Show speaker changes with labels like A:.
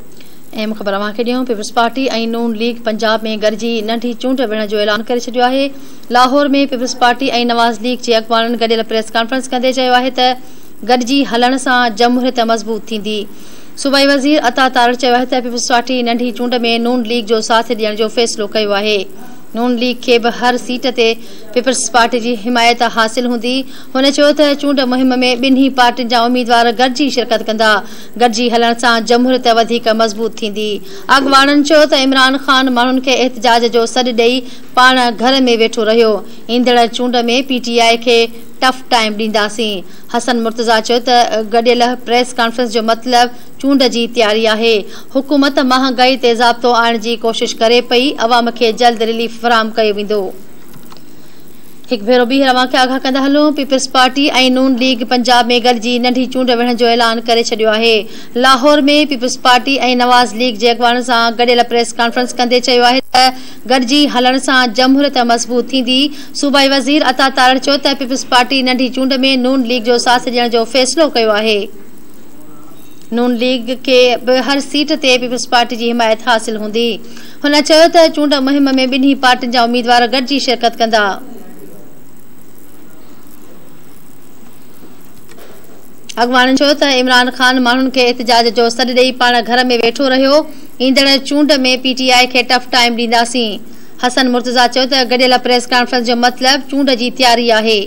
A: अहम ख़बर अवांखे ॾियूं। पीपल्स पार्टी ऐं नून लीग पंजाब में गॾिजी नंढी चूंड विढ़ण जो ऐलान करे छॾियो आहे। लाहौर में पीपल्स पार्टी ऐं नवाज़ लीग जे अॻुवाननि गॾियल प्रेस कॉन्फ्रेंस कंदे चयो आहे त गॾिजी हलण सां जमहूरियत मज़बूत थींदी। सूबाई वज़ीर अता तारड़ चयो आहे त पीपल्स पार्टी नंढी चूंड में नून लीग जो साथ ॾियण जो फ़ैसिलो कयो आहे। नून लीग खे बि हर सीट ते पीपल्स पार्टी जी हिमायत हासिल हूंदी। हुन चयो त चूंड मुहिम में ॿिन्ही पार्टियुनि जा उम्मीदवार गॾिजी शिरकत कंदा। गॾिजी हलण सां जमहूरियत वधीक मज़बूत थींदी। अॻुवाननि चयो त इमरान ख़ान माण्हुनि खे एहतजाज जो सॾु ॾेई पाण घर में वेठो रहियो। ईंदड़ चूंड में PTI खे टफ टाइम ॾींदासीं। हसन मुर्तज़ा चयो त गॾियल प्रेस कॉन्फ्रेंस जो मतिलबु चूंड जी तयारी आहे। हुकूमत महांगाई ते ज़ाब्तो आणण जी कोशिश करे पई। अवाम खे जल्द रिलीफ फराहम कयो वेंदो। हिकु भेरो ॿीहर अवांखे आगाह कंदा हलूं। पीपल्स पार्टी ऐं नून लीग पंजाब में गॾिजी नंढी चूंड विढ़ण जो ऐलान करे छॾियो आहे। लाहौर में पीपल्स पार्टी ऐं नवाज़ लीग जे अॻुवाननि सां गॾियल प्रेस कॉन्फ्रेंस कंदे चयो आहे त गॾिजी हलण सां जमहूरियत मज़बूत थींदी। सूबाई वज़ीर अता तारड़ चयो त पीपल्स पार्टी नंढी चूंड में नून लीग जो साथ ॾियण जो फ़ैसिलो कयो आहे। नून लीग खे बि हर सीट ते पीपल्स पार्टी जी हिमायत हासिल हूंदी। हुन चयो त चूंड मुहिम में ॿिन्ही पार्टियुनि जा उम्मीदवार गॾिजी शिरकत कंदा। अॻुवाननि चयो त इमरान ख़ान माण्हुनि खे एहतजाज जो सॾु ॾेई पाण घर में वेठो रहियो। ईंदड़ चूंड में PTI खे टफ टाइम ॾींदासीं। हसन मुर्तज़ा चयो त गॾियल प्रेस कॉन्फ्रेंस जो मतिलबु चूंड जी तयारी आहे।